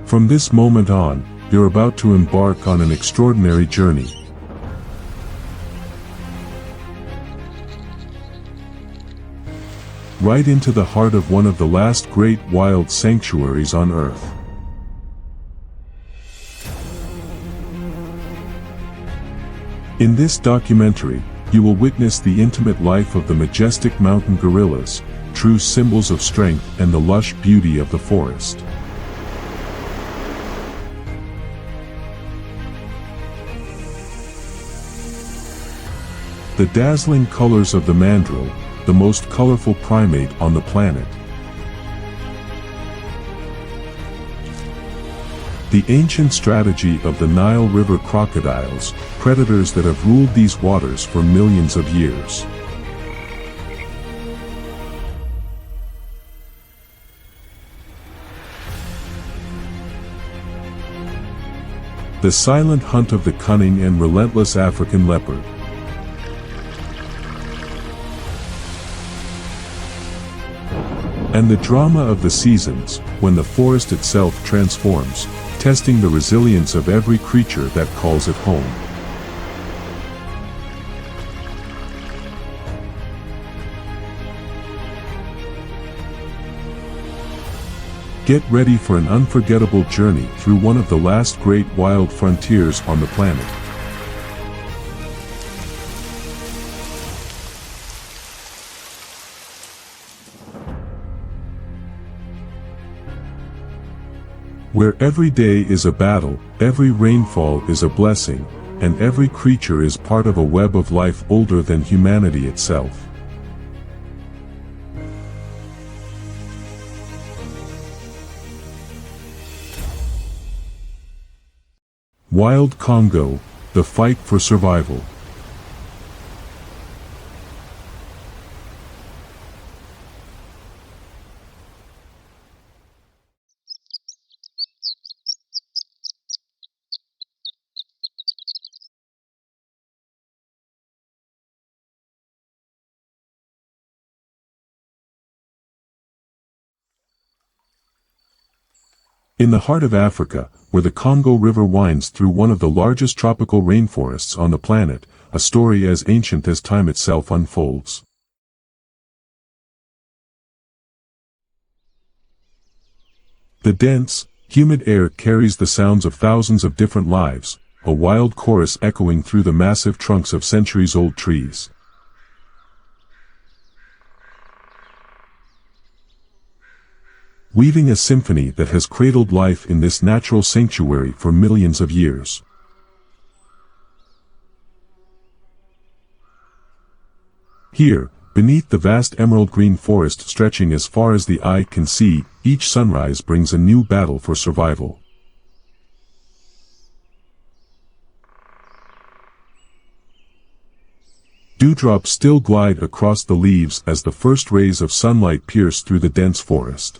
From this moment on, you're about to embark on an extraordinary journey. Right into the heart of one of the last great wild sanctuaries on Earth. In this documentary, you will witness the intimate life of the majestic mountain gorillas, true symbols of strength and the lush beauty of the forest. The dazzling colors of the mandrill, the most colorful primate on the planet. The ancient strategy of the Nile River crocodiles, predators that have ruled these waters for millions of years. The silent hunt of the cunning and relentless African leopard. And the drama of the seasons, when the forest itself transforms, testing the resilience of every creature that calls it home. Get ready for an unforgettable journey through one of the last great wild frontiers on the planet. Where every day is a battle, every rainfall is a blessing, and every creature is part of a web of life older than humanity itself. Wild Congo, the fight for survival. In the heart of Africa, where the Congo River winds through one of the largest tropical rainforests on the planet, a story as ancient as time itself unfolds. The dense, humid air carries the sounds of thousands of different lives, a wild chorus echoing through the massive trunks of centuries-old trees. Weaving a symphony that has cradled life in this natural sanctuary for millions of years. Here, beneath the vast emerald green forest stretching as far as the eye can see, each sunrise brings a new battle for survival. Dewdrops still glide across the leaves as the first rays of sunlight pierce through the dense forest.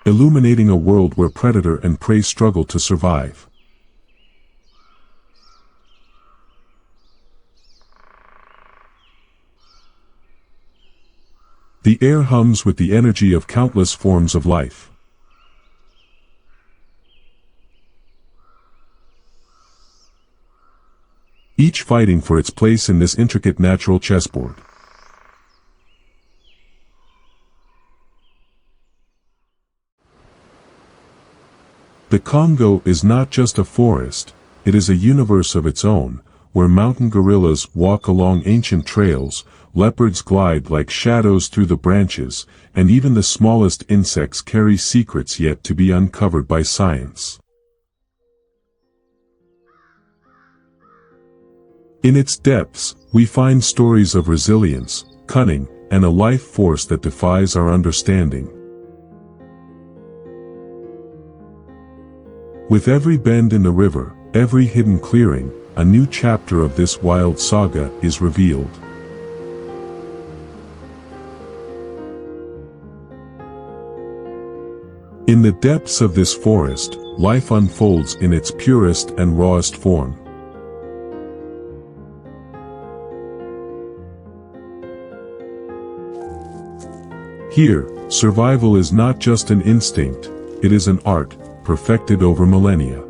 Illuminating a world where predator and prey struggle to survive. The air hums with the energy of countless forms of life. Each fighting for its place in this intricate natural chessboard. The Congo is not just a forest, it is a universe of its own, where mountain gorillas walk along ancient trails, leopards glide like shadows through the branches, and even the smallest insects carry secrets yet to be uncovered by science. In its depths, we find stories of resilience, cunning, and a life force that defies our understanding. With every bend in the river, every hidden clearing, a new chapter of this wild saga is revealed. In the depths of this forest, life unfolds in its purest and rawest form. Here, survival is not just an instinct, it is an art, perfected over millennia.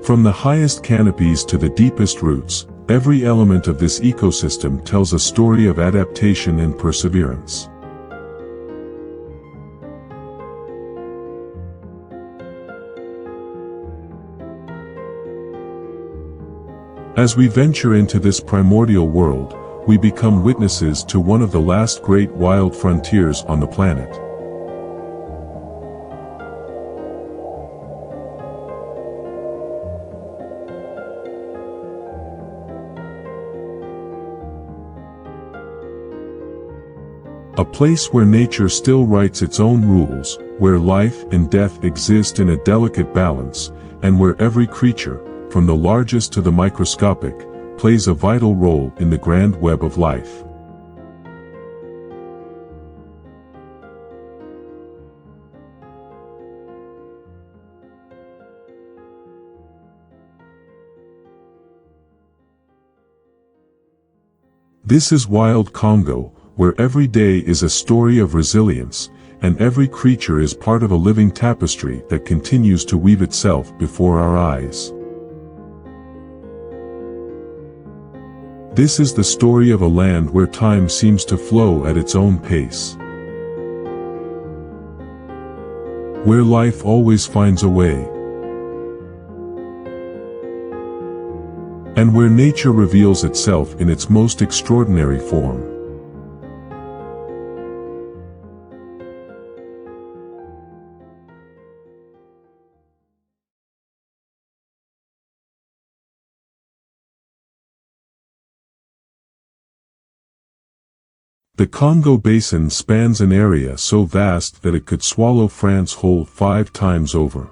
From the highest canopies to the deepest roots, every element of this ecosystem tells a story of adaptation and perseverance. As we venture into this primordial world, we become witnesses to one of the last great wild frontiers on the planet. A place where nature still writes its own rules, where life and death exist in a delicate balance, and where every creature, from the largest to the microscopic, plays a vital role in the grand web of life. This is wild Congo, where every day is a story of resilience, and every creature is part of a living tapestry that continues to weave itself before our eyes. This is the story of a land where time seems to flow at its own pace, where life always finds a way, and where nature reveals itself in its most extraordinary form. The Congo Basin spans an area so vast that it could swallow France whole 5 times over.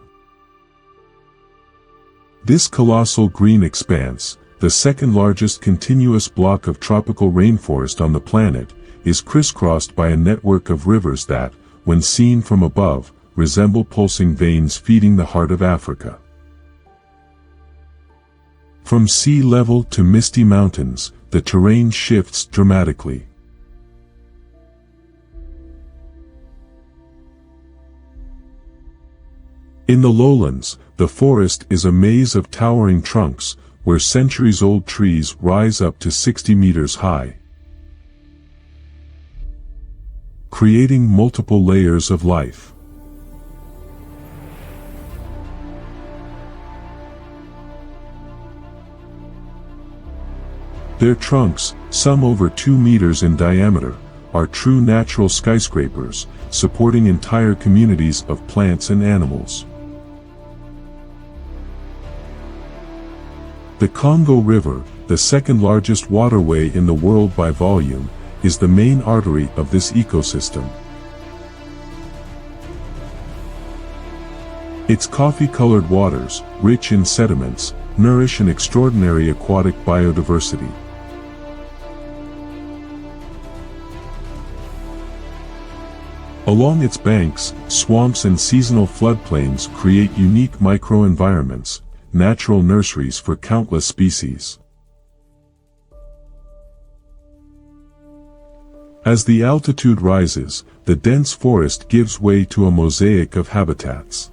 This colossal green expanse, the second largest continuous block of tropical rainforest on the planet, is crisscrossed by a network of rivers that, when seen from above, resemble pulsing veins feeding the heart of Africa. From sea level to misty mountains, the terrain shifts dramatically. In the lowlands, the forest is a maze of towering trunks, where centuries-old trees rise up to 60 meters high, creating multiple layers of life. Their trunks, some over 2 meters in diameter, are true natural skyscrapers, supporting entire communities of plants and animals. The Congo River, the second largest waterway in the world by volume, is the main artery of this ecosystem. Its coffee-colored waters, rich in sediments, nourish an extraordinary aquatic biodiversity. Along its banks, swamps and seasonal floodplains create unique microenvironments, natural nurseries for countless species. As the altitude rises, the dense forest gives way to a mosaic of habitats.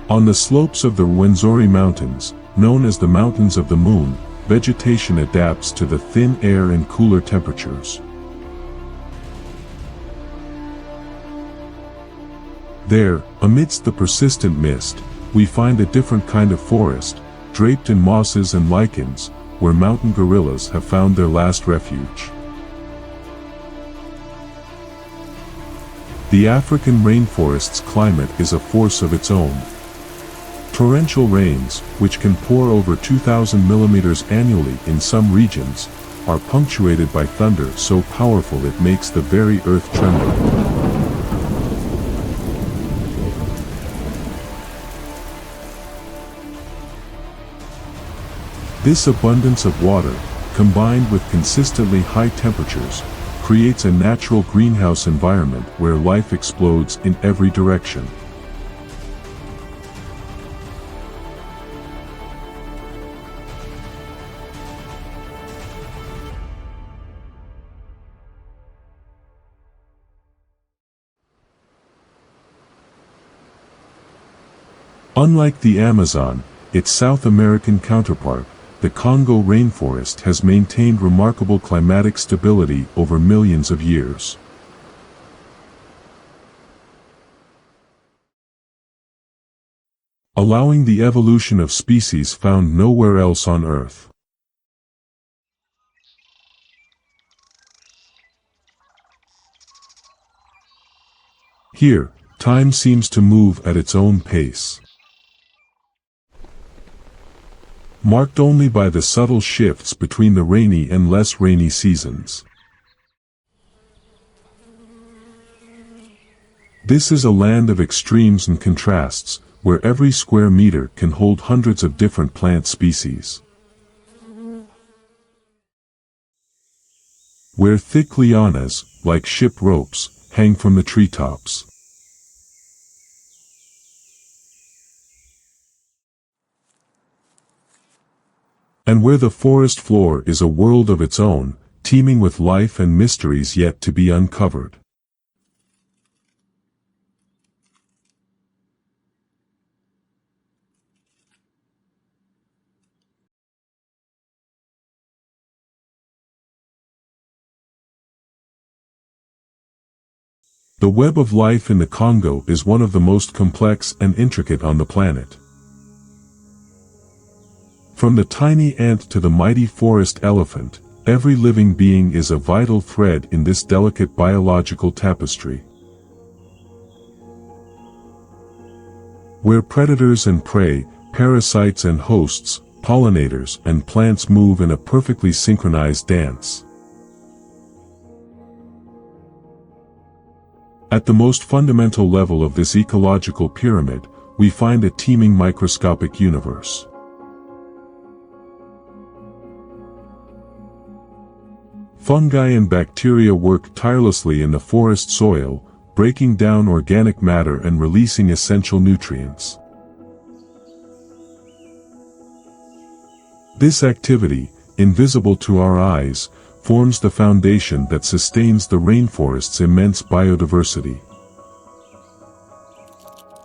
On the slopes of the Rwenzori Mountains, known as the Mountains of the Moon, vegetation adapts to the thin air and cooler temperatures. There, amidst the persistent mist, we find a different kind of forest, draped in mosses and lichens, where mountain gorillas have found their last refuge. The African rainforest's climate is a force of its own. Torrential rains, which can pour over 2,000 millimeters annually in some regions, are punctuated by thunder so powerful it makes the very earth tremble. This abundance of water, combined with consistently high temperatures, creates a natural greenhouse environment where life explodes in every direction. Unlike the Amazon, its South American counterpart, the Congo rainforest has maintained remarkable climatic stability over millions of years. Allowing the evolution of species found nowhere else on Earth. Here, time seems to move at its own pace, marked only by the subtle shifts between the rainy and less rainy seasons. This is a land of extremes and contrasts, where every square meter can hold hundreds of different plant species. Where thick lianas, like ship ropes, hang from the treetops. And where the forest floor is a world of its own, teeming with life and mysteries yet to be uncovered. The web of life in the Congo is one of the most complex and intricate on the planet. From the tiny ant to the mighty forest elephant, every living being is a vital thread in this delicate biological tapestry. Where predators and prey, parasites and hosts, pollinators and plants move in a perfectly synchronized dance. At the most fundamental level of this ecological pyramid, we find a teeming microscopic universe. Fungi and bacteria work tirelessly in the forest soil, breaking down organic matter and releasing essential nutrients. This activity, invisible to our eyes, forms the foundation that sustains the rainforest's immense biodiversity.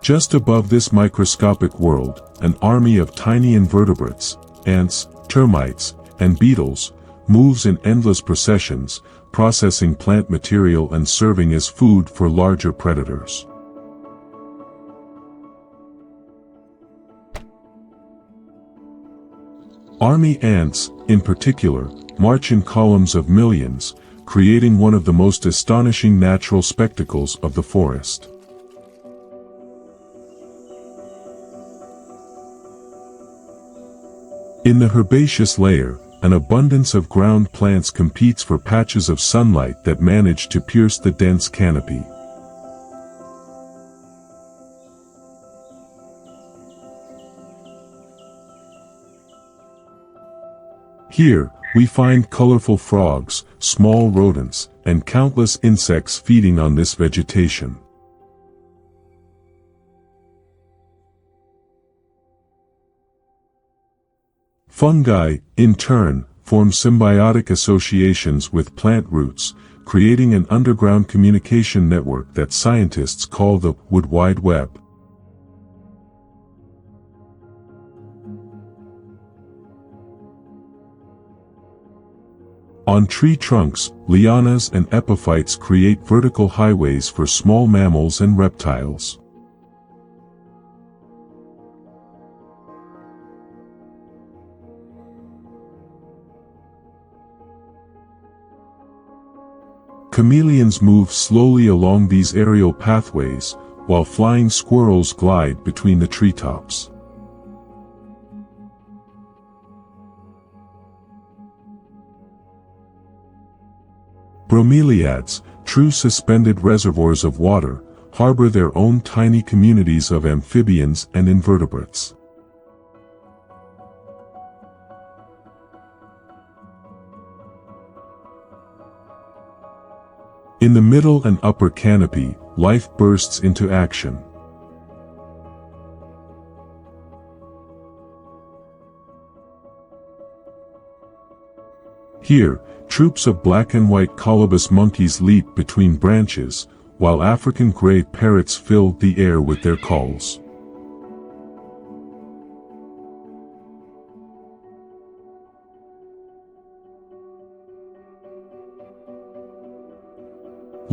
Just above this microscopic world, an army of tiny invertebrates, ants, termites, and beetles, moves in endless processions, processing plant material and serving as food for larger predators. Army ants, in particular, march in columns of millions, creating one of the most astonishing natural spectacles of the forest. In the herbaceous layer, an abundance of ground plants competes for patches of sunlight that manage to pierce the dense canopy. Here, we find colorful frogs, small rodents, and countless insects feeding on this vegetation. Fungi, in turn, form symbiotic associations with plant roots, creating an underground communication network that scientists call the Wood Wide Web. On tree trunks, lianas and epiphytes create vertical highways for small mammals and reptiles. Chameleons move slowly along these aerial pathways, while flying squirrels glide between the treetops. Bromeliads, true suspended reservoirs of water, harbor their own tiny communities of amphibians and invertebrates. In the middle and upper canopy, life bursts into action. Here, troops of black and white colobus monkeys leap between branches, while African gray parrots fill the air with their calls.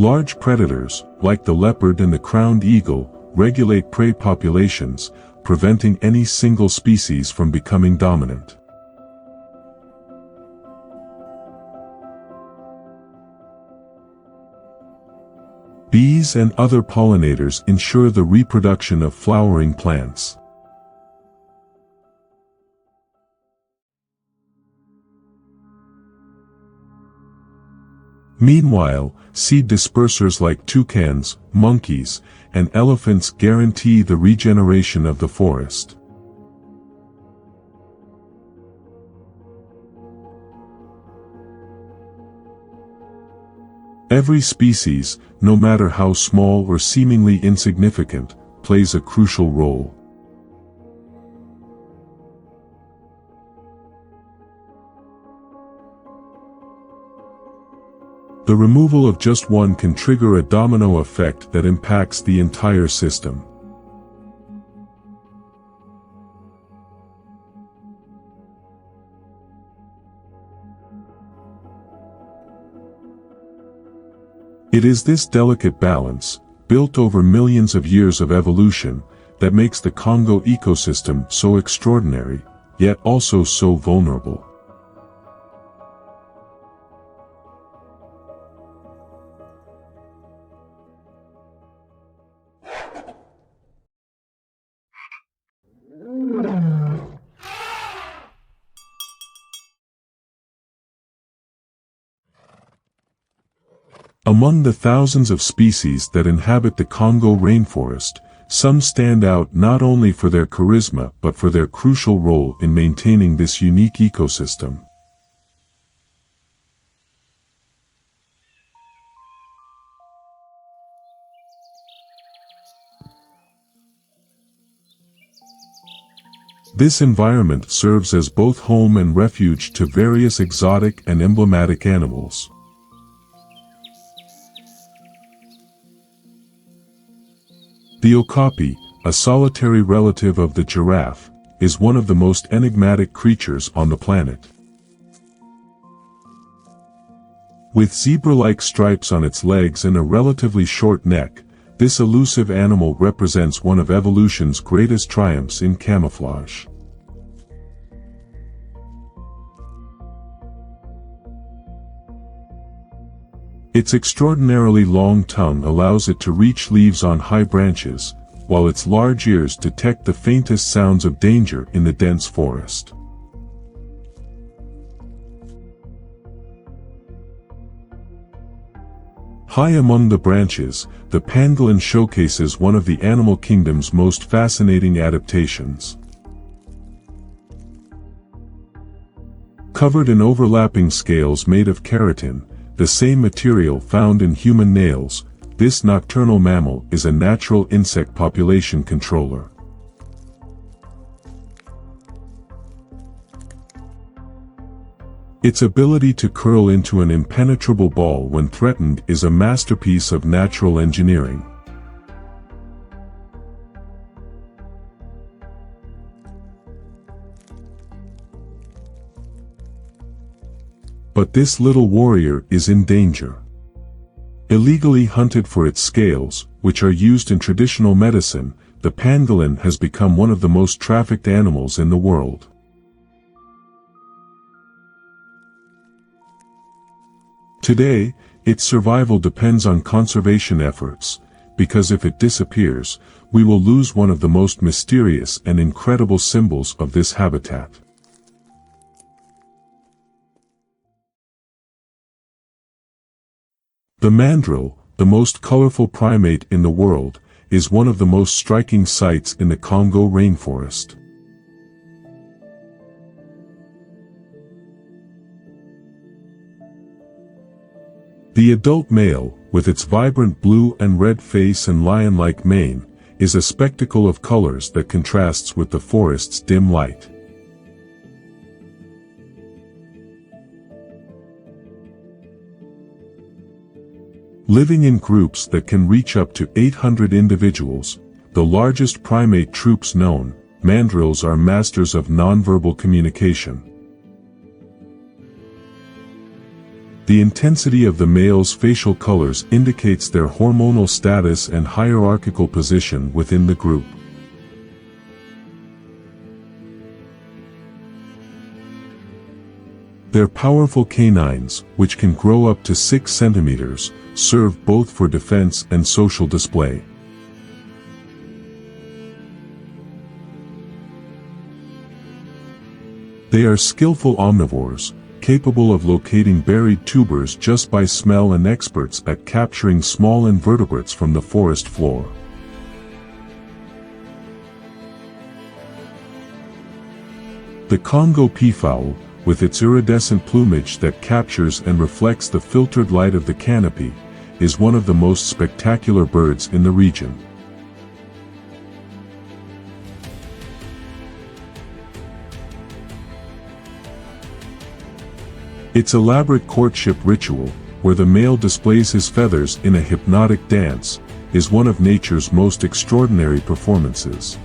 Large predators, like the leopard and the crowned eagle, regulate prey populations, preventing any single species from becoming dominant. Bees and other pollinators ensure the reproduction of flowering plants. Meanwhile, seed dispersers like toucans, monkeys, and elephants guarantee the regeneration of the forest. Every species, no matter how small or seemingly insignificant, plays a crucial role. The removal of just one can trigger a domino effect that impacts the entire system. It is this delicate balance, built over millions of years of evolution, that makes the Congo ecosystem so extraordinary, yet also so vulnerable. Among the thousands of species that inhabit the Congo rainforest, some stand out not only for their charisma but for their crucial role in maintaining this unique ecosystem. This environment serves as both home and refuge to various exotic and emblematic animals. The okapi, a solitary relative of the giraffe, is one of the most enigmatic creatures on the planet. With zebra-like stripes on its legs and a relatively short neck, this elusive animal represents one of evolution's greatest triumphs in camouflage. Its extraordinarily long tongue allows it to reach leaves on high branches, while its large ears detect the faintest sounds of danger in the dense forest. High among the branches, the pangolin showcases one of the animal kingdom's most fascinating adaptations. Covered in overlapping scales made of keratin, the same material found in human nails, this nocturnal mammal is a natural insect population controller. Its ability to curl into an impenetrable ball when threatened is a masterpiece of natural engineering. But this little warrior is in danger. Illegally hunted for its scales, which are used in traditional medicine, the pangolin has become one of the most trafficked animals in the world. Today, its survival depends on conservation efforts, because if it disappears, we will lose one of the most mysterious and incredible symbols of this habitat. The mandrill, the most colorful primate in the world, is one of the most striking sights in the Congo rainforest. The adult male, with its vibrant blue and red face and lion-like mane, is a spectacle of colors that contrasts with the forest's dim light. Living in groups that can reach up to 800 individuals, the largest primate troops known, mandrills are masters of nonverbal communication. The intensity of the male's facial colors indicates their hormonal status and hierarchical position within the group. Their powerful canines, which can grow up to 6 centimeters, serve both for defense and social display. They are skillful omnivores, capable of locating buried tubers just by smell and experts at capturing small invertebrates from the forest floor. The Congo peafowl, with its iridescent plumage that captures and reflects the filtered light of the canopy, is one of the most spectacular birds in the region. Its elaborate courtship ritual, where the male displays his feathers in a hypnotic dance, is one of nature's most extraordinary performances.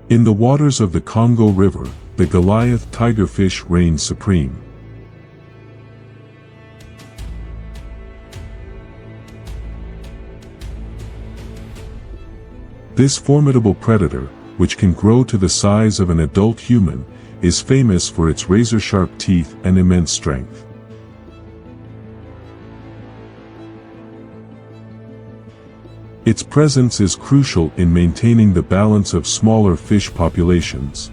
In the waters of the Congo River, the Goliath tigerfish reigns supreme. This formidable predator, which can grow to the size of an adult human, is famous for its razor-sharp teeth and immense strength. Its presence is crucial in maintaining the balance of smaller fish populations.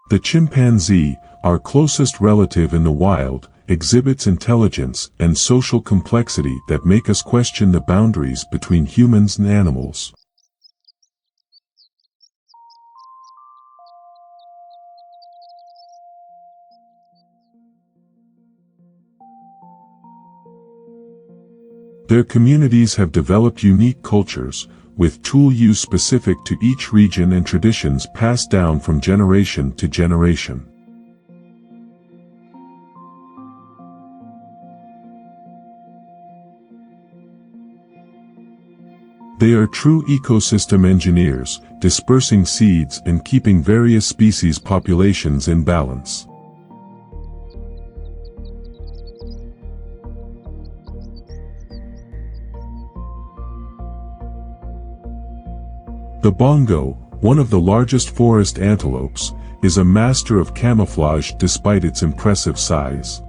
The chimpanzee, our closest relative in the wild, exhibits intelligence and social complexity that make us question the boundaries between humans and animals. Their communities have developed unique cultures, with tool use specific to each region and traditions passed down from generation to generation. They are true ecosystem engineers, dispersing seeds and keeping various species populations in balance. The bongo, one of the largest forest antelopes, is a master of camouflage despite its impressive size.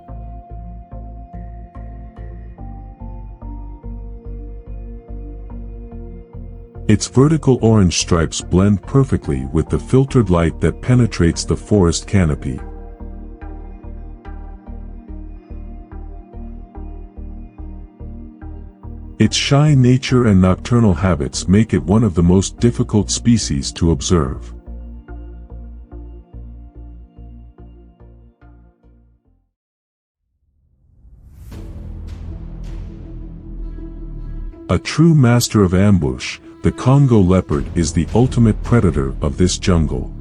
Its vertical orange stripes blend perfectly with the filtered light that penetrates the forest canopy. Its shy nature and nocturnal habits make it one of the most difficult species to observe. A true master of ambush, the Congo leopard is the ultimate predator of this jungle.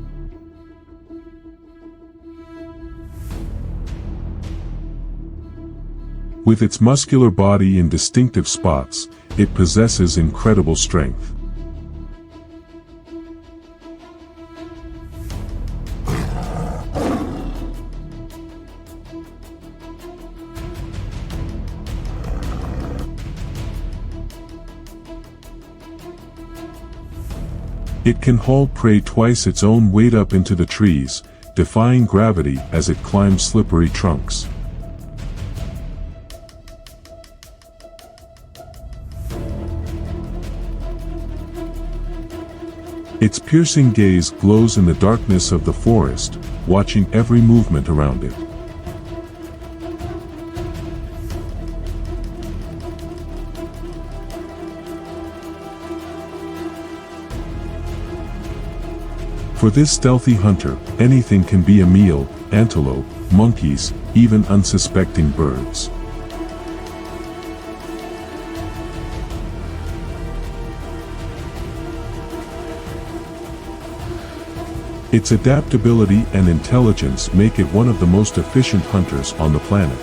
With its muscular body and distinctive spots, it possesses incredible strength. It can haul prey twice its own weight up into the trees, defying gravity as it climbs slippery trunks. Its piercing gaze glows in the darkness of the forest, watching every movement around it. For this stealthy hunter, anything can be a meal: antelope, monkeys, even unsuspecting birds. Its adaptability and intelligence make it one of the most efficient hunters on the planet.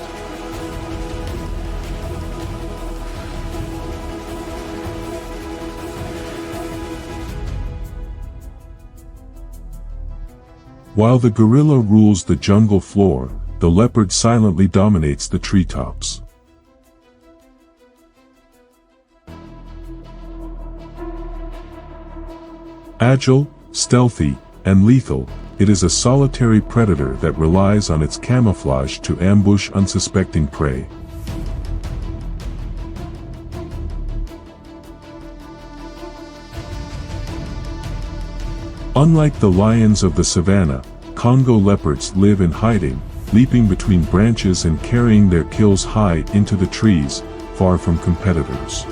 While the gorilla rules the jungle floor, the leopard silently dominates the treetops. Agile, stealthy, and lethal, it is a solitary predator that relies on its camouflage to ambush unsuspecting prey. Unlike the lions of the savannah, Congo leopards live in hiding, leaping between branches and carrying their kills high into the trees, far from competitors.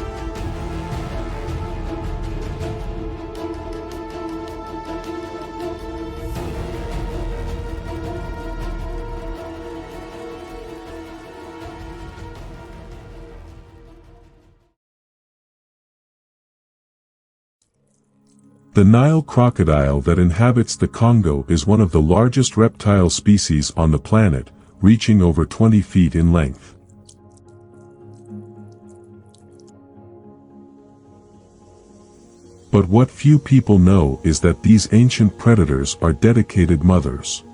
The Nile crocodile that inhabits the Congo is one of the largest reptile species on the planet, reaching over 20 feet in length. But what few people know is that these ancient predators are dedicated mothers.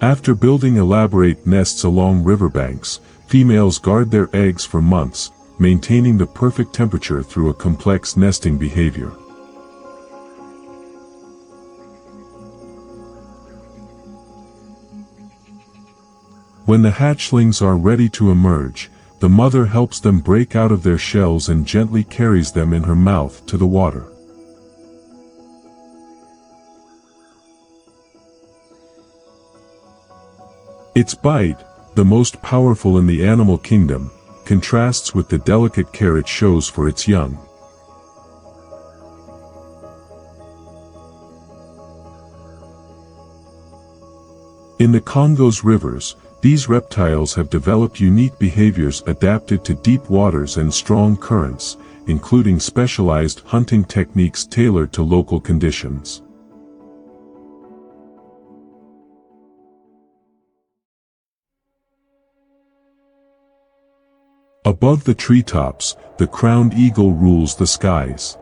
After building elaborate nests along riverbanks, females guard their eggs for months, maintaining the perfect temperature through a complex nesting behavior. When the hatchlings are ready to emerge, the mother helps them break out of their shells and gently carries them in her mouth to the water. Its bite, the most powerful in the animal kingdom, contrasts with the delicate care it shows for its young. In the Congo's rivers, these reptiles have developed unique behaviors adapted to deep waters and strong currents, including specialized hunting techniques tailored to local conditions. Above the treetops, the crowned eagle rules the skies.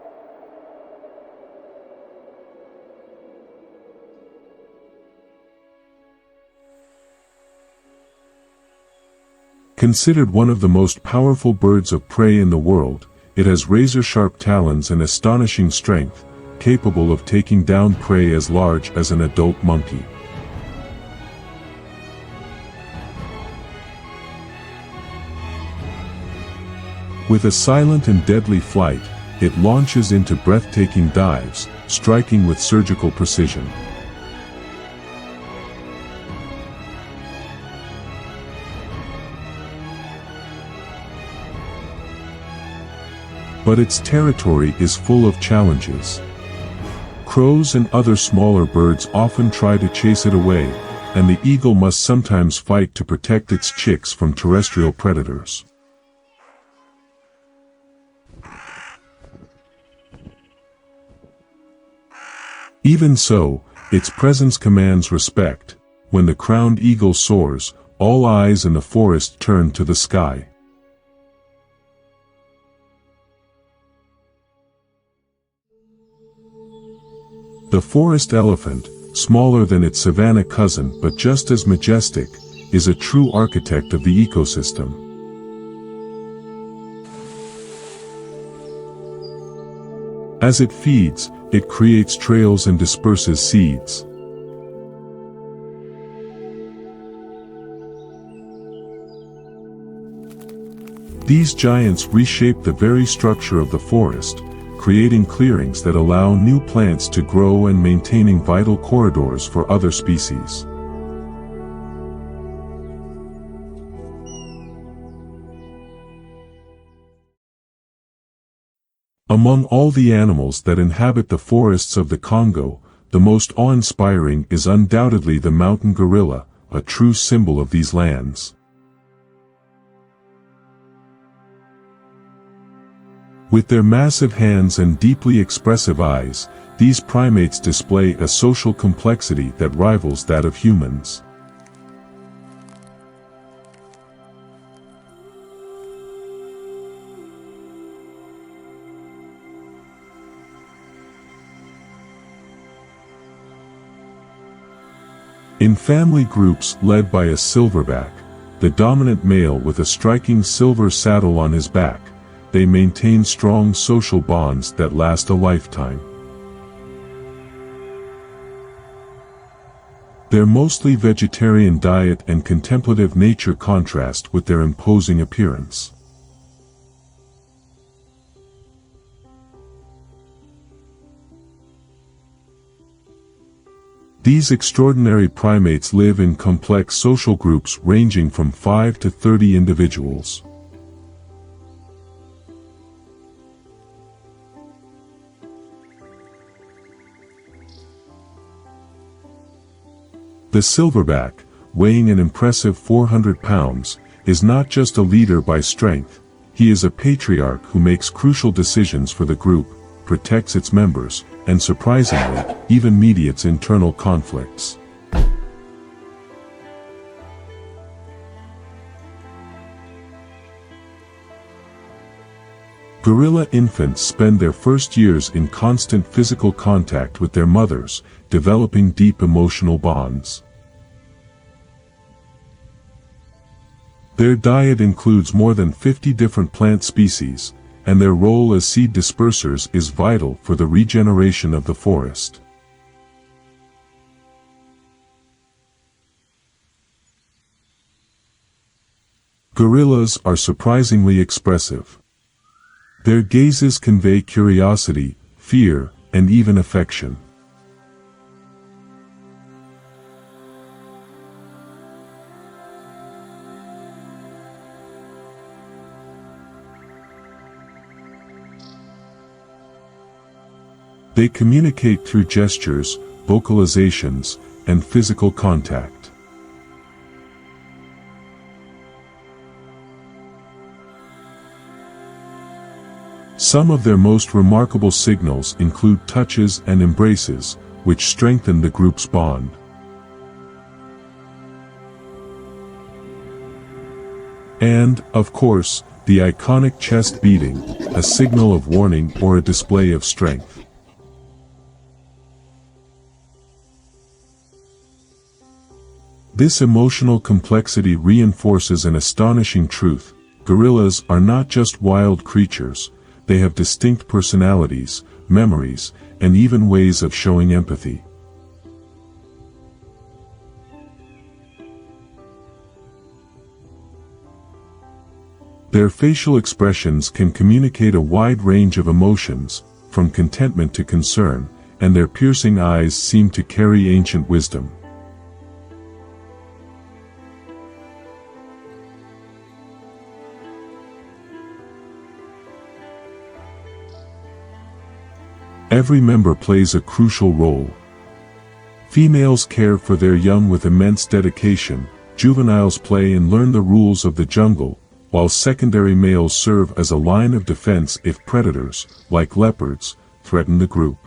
Considered one of the most powerful birds of prey in the world, it has razor-sharp talons and astonishing strength, capable of taking down prey as large as an adult monkey. With a silent and deadly flight, it launches into breathtaking dives, striking with surgical precision. But its territory is full of challenges. Crows and other smaller birds often try to chase it away, and the eagle must sometimes fight to protect its chicks from terrestrial predators. Even so, its presence commands respect. When the crowned eagle soars, all eyes in the forest turn to the sky. The forest elephant, smaller than its savanna cousin but just as majestic, is a true architect of the ecosystem. As it feeds, it creates trails and disperses seeds. These giants reshape the very structure of the forest, creating clearings that allow new plants to grow and maintaining vital corridors for other species. Among all the animals that inhabit the forests of the Congo, the most awe-inspiring is undoubtedly the mountain gorilla, a true symbol of these lands. With their massive hands and deeply expressive eyes, these primates display a social complexity that rivals that of humans. In family groups led by a silverback, the dominant male with a striking silver saddle on his back, they maintain strong social bonds that last a lifetime. Their mostly vegetarian diet and contemplative nature contrast with their imposing appearance. These extraordinary primates live in complex social groups ranging from 5 to 30 individuals. The silverback, weighing an impressive 400 pounds, is not just a leader by strength, he is a patriarch who makes crucial decisions for the group, protects its members, and surprisingly, even mediates internal conflicts. Gorilla infants spend their first years in constant physical contact with their mothers, developing deep emotional bonds. Their diet includes more than 50 different plant species, and their role as seed dispersers is vital for the regeneration of the forest. Gorillas are surprisingly expressive. Their gazes convey curiosity, fear, and even affection. They communicate through gestures, vocalizations, and physical contact. Some of their most remarkable signals include touches and embraces, which strengthen the group's bond. And, of course, the iconic chest beating, a signal of warning or a display of strength. This emotional complexity reinforces an astonishing truth: gorillas are not just wild creatures, they have distinct personalities, memories, and even ways of showing empathy. Their facial expressions can communicate a wide range of emotions, from contentment to concern, and their piercing eyes seem to carry ancient wisdom. Every member plays a crucial role. Females care for their young with immense dedication, juveniles play and learn the rules of the jungle, while secondary males serve as a line of defense if predators, like leopards, threaten the group.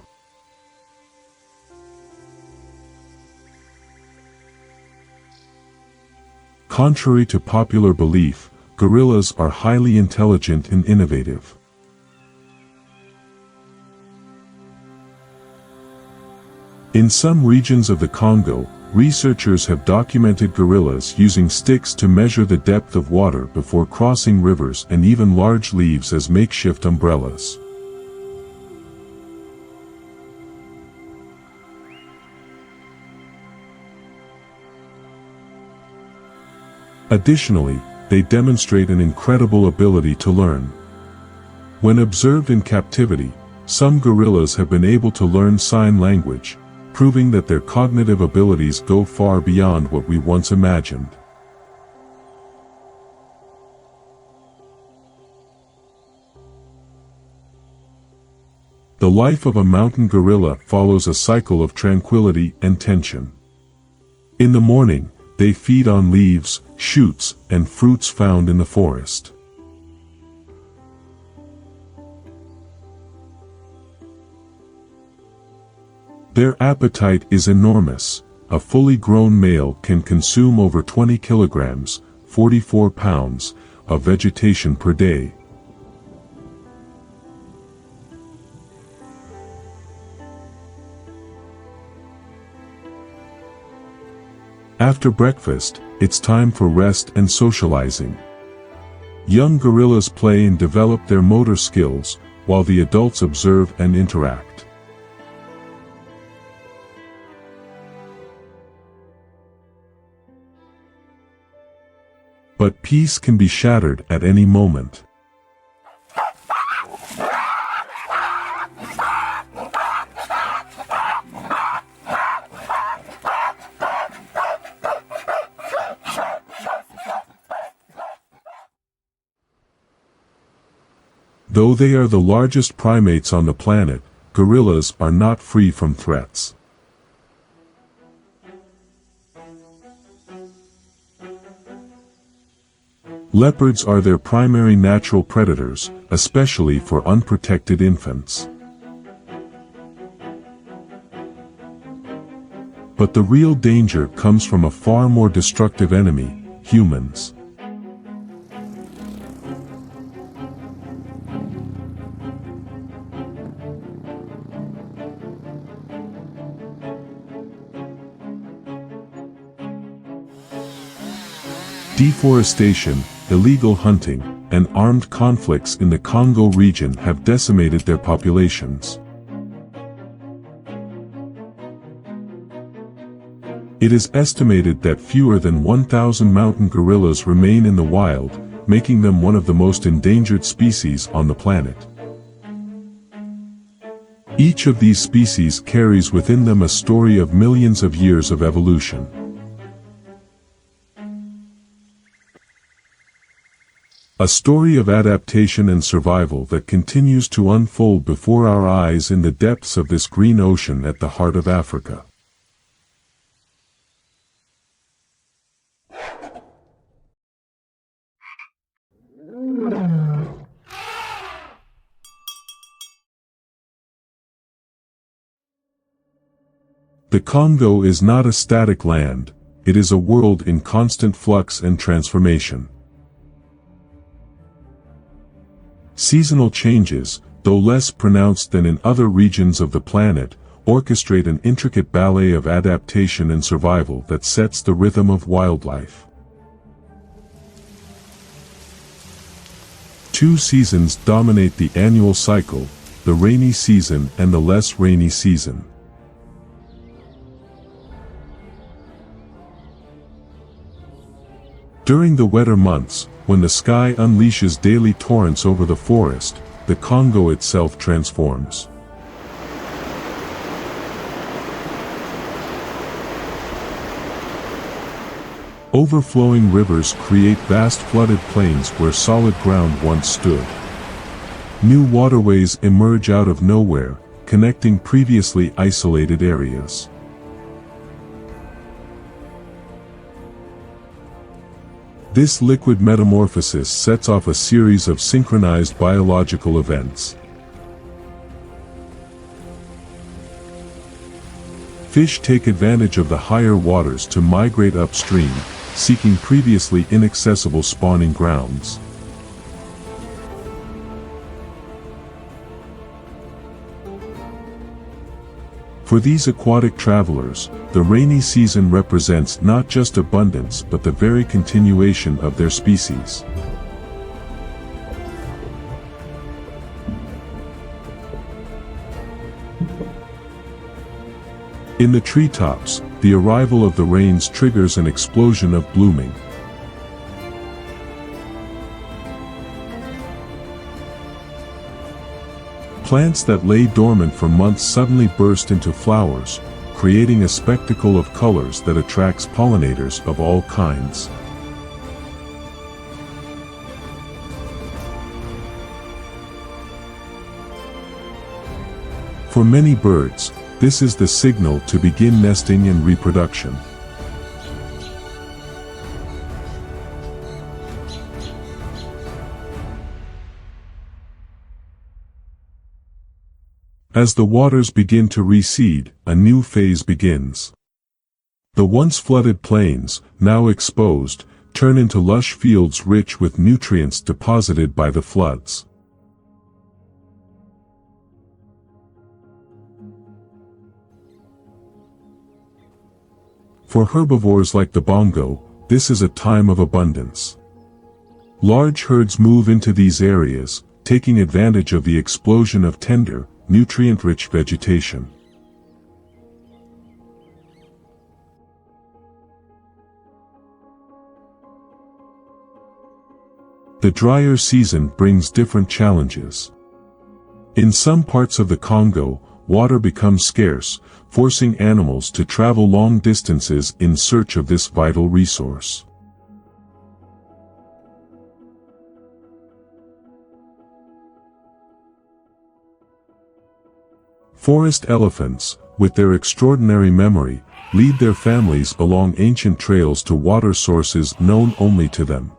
Contrary to popular belief, gorillas are highly intelligent and innovative. In some regions of the Congo, researchers have documented gorillas using sticks to measure the depth of water before crossing rivers and even large leaves as makeshift umbrellas. Additionally, they demonstrate an incredible ability to learn. When observed in captivity, some gorillas have been able to learn sign language, proving that their cognitive abilities go far beyond what we once imagined. The life of a mountain gorilla follows a cycle of tranquility and tension. In the morning, they feed on leaves, shoots, and fruits found in the forest. Their appetite is enormous. A fully grown male can consume over 20 kilograms, 44 pounds, of vegetation per day. After breakfast, it's time for rest and socializing. Young gorillas play and develop their motor skills, while the adults observe and interact. But peace can be shattered at any moment. Though they are the largest primates on the planet, gorillas are not free from threats. Leopards are their primary natural predators, especially for unprotected infants. But the real danger comes from a far more destructive enemy: humans. Deforestation, illegal hunting, and armed conflicts in the Congo region have decimated their populations. It is estimated that fewer than 1,000 mountain gorillas remain in the wild, making them one of the most endangered species on the planet. Each of these species carries within them a story of millions of years of evolution. A story of adaptation and survival that continues to unfold before our eyes in the depths of this green ocean at the heart of Africa. The Congo is not a static land, it is a world in constant flux and transformation. Seasonal changes, though less pronounced than in other regions of the planet, orchestrate an intricate ballet of adaptation and survival that sets the rhythm of wildlife. Two seasons dominate the annual cycle: the rainy season and the less rainy season. During the wetter months, when the sky unleashes daily torrents over the forest, the Congo itself transforms. Overflowing rivers create vast flooded plains where solid ground once stood. New waterways emerge out of nowhere, connecting previously isolated areas. This liquid metamorphosis sets off a series of synchronized biological events. Fish take advantage of the higher waters to migrate upstream, seeking previously inaccessible spawning grounds. For these aquatic travelers, the rainy season represents not just abundance but the very continuation of their species. In the treetops, the arrival of the rains triggers an explosion of blooming. Plants that lay dormant for months suddenly burst into flowers, creating a spectacle of colors that attracts pollinators of all kinds. For many birds, this is the signal to begin nesting and reproduction. As the waters begin to recede, a new phase begins. The once flooded plains, now exposed, turn into lush fields rich with nutrients deposited by the floods. For herbivores like the bongo, this is a time of abundance. Large herds move into these areas, taking advantage of the explosion of tender, nutrient-rich vegetation. The drier season brings different challenges. In some parts of the Congo, water becomes scarce, forcing animals to travel long distances in search of this vital resource. Forest elephants, with their extraordinary memory, lead their families along ancient trails to water sources known only to them.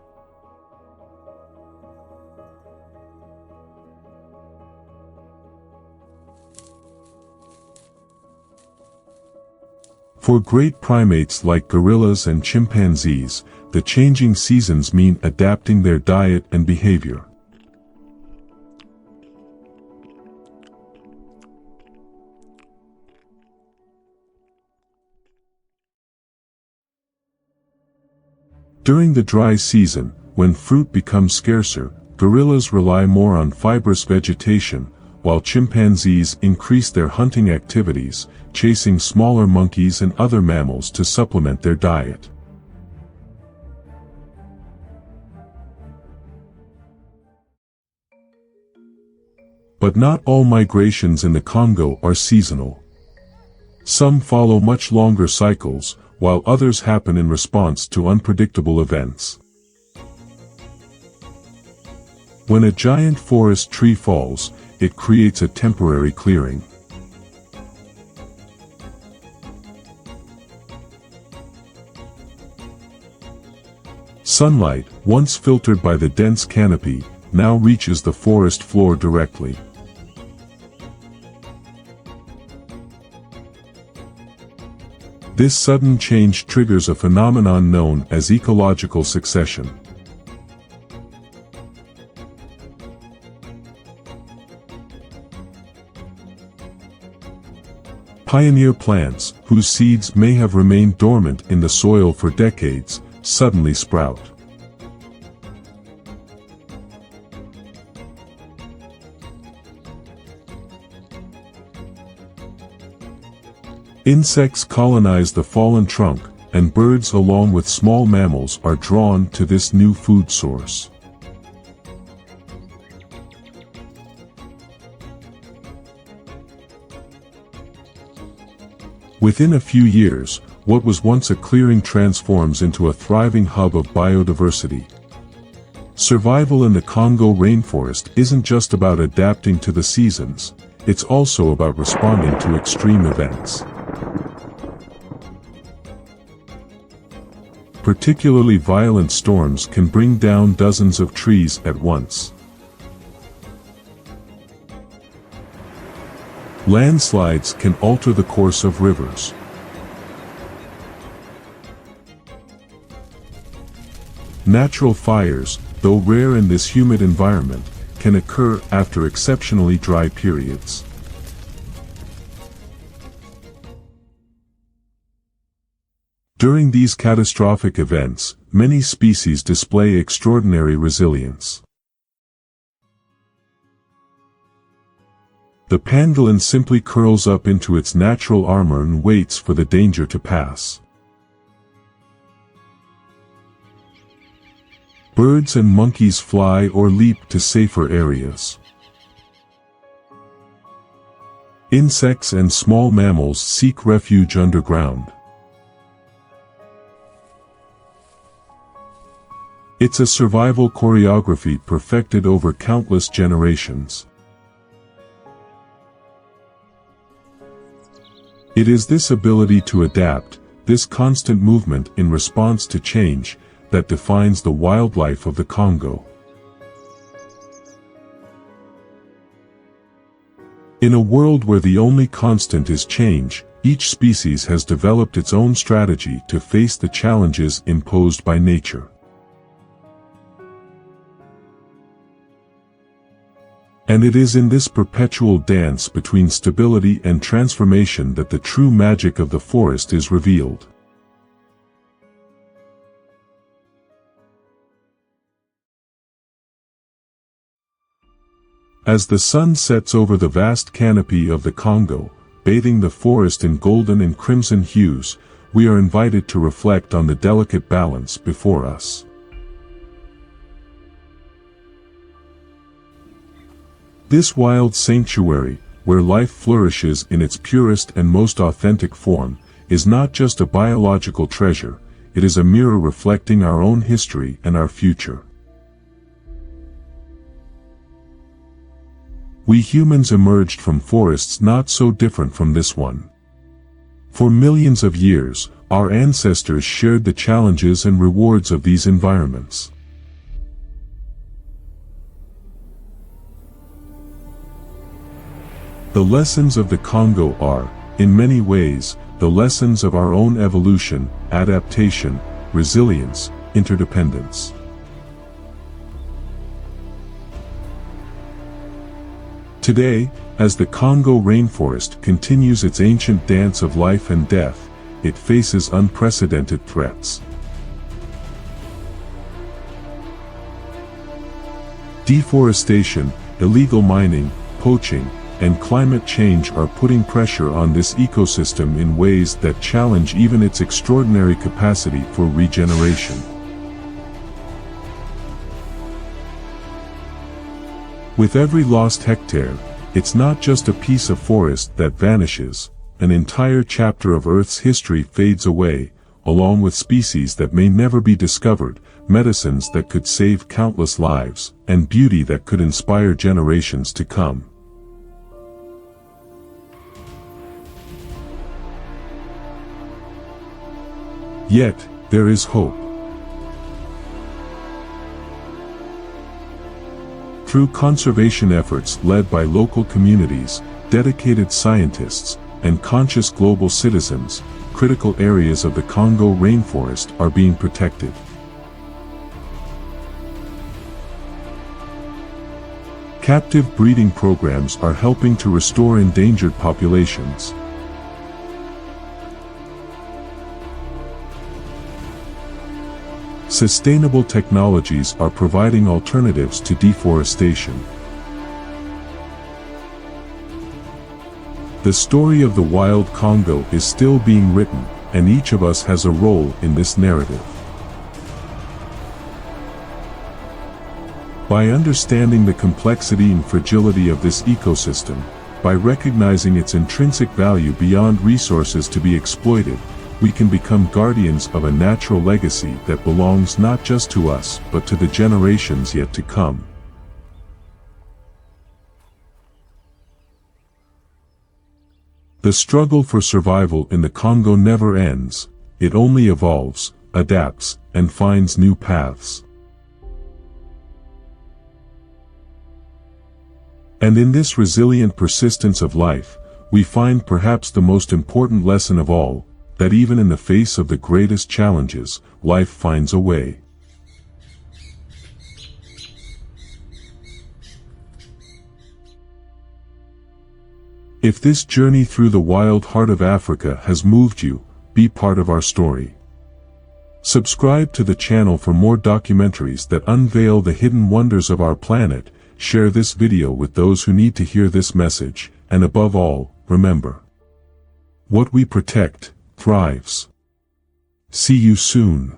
For great primates like gorillas and chimpanzees, the changing seasons mean adapting their diet and behavior. During the dry season, when fruit becomes scarcer, gorillas rely more on fibrous vegetation, while chimpanzees increase their hunting activities, chasing smaller monkeys and other mammals to supplement their diet. But not all migrations in the Congo are seasonal. Some follow much longer cycles, while others happen in response to unpredictable events. When a giant forest tree falls, it creates a temporary clearing. Sunlight, once filtered by the dense canopy, now reaches the forest floor directly. This sudden change triggers a phenomenon known as ecological succession. Pioneer plants, whose seeds may have remained dormant in the soil for decades, suddenly sprout. Insects colonize the fallen trunk, and birds along with small mammals are drawn to this new food source. Within a few years, what was once a clearing transforms into a thriving hub of biodiversity. Survival in the Congo rainforest isn't just about adapting to the seasons, it's also about responding to extreme events. Particularly violent storms can bring down dozens of trees at once. Landslides can alter the course of rivers. Natural fires, though rare in this humid environment, can occur after exceptionally dry periods. During these catastrophic events, many species display extraordinary resilience. The pangolin simply curls up into its natural armor and waits for the danger to pass. Birds and monkeys fly or leap to safer areas. Insects and small mammals seek refuge underground. It's a survival choreography perfected over countless generations. It is this ability to adapt, this constant movement in response to change, that defines the wildlife of the Congo. In a world where the only constant is change, each species has developed its own strategy to face the challenges imposed by nature. And it is in this perpetual dance between stability and transformation that the true magic of the forest is revealed. As the sun sets over the vast canopy of the Congo, bathing the forest in golden and crimson hues, we are invited to reflect on the delicate balance before us. This wild sanctuary, where life flourishes in its purest and most authentic form, is not just a biological treasure, it is a mirror reflecting our own history and our future. We humans emerged from forests not so different from this one. For millions of years, our ancestors shared the challenges and rewards of these environments. The lessons of the Congo are, in many ways, the lessons of our own evolution, adaptation, resilience, interdependence. Today, as the Congo rainforest continues its ancient dance of life and death, it faces unprecedented threats. Deforestation, illegal mining, poaching, and climate change are putting pressure on this ecosystem in ways that challenge even its extraordinary capacity for regeneration. With every lost hectare, it's not just a piece of forest that vanishes, an entire chapter of Earth's history fades away, along with species that may never be discovered, medicines that could save countless lives, and beauty that could inspire generations to come. Yet, there is hope. Through conservation efforts led by local communities, dedicated scientists, and conscious global citizens, critical areas of the Congo rainforest are being protected. Captive breeding programs are helping to restore endangered populations. Sustainable technologies are providing alternatives to deforestation. The story of the wild Congo is still being written, and each of us has a role in this narrative. By understanding the complexity and fragility of this ecosystem, by recognizing its intrinsic value beyond resources to be exploited, we can become guardians of a natural legacy that belongs not just to us but to the generations yet to come. The struggle for survival in the Congo never ends, it only evolves, adapts, and finds new paths. And in this resilient persistence of life, we find perhaps the most important lesson of all, that even in the face of the greatest challenges, life finds a way. If this journey through the wild heart of Africa has moved you, be part of our story. Subscribe to the channel for more documentaries that unveil the hidden wonders of our planet, share this video with those who need to hear this message, and above all, remember: what we protect thrives. See you soon.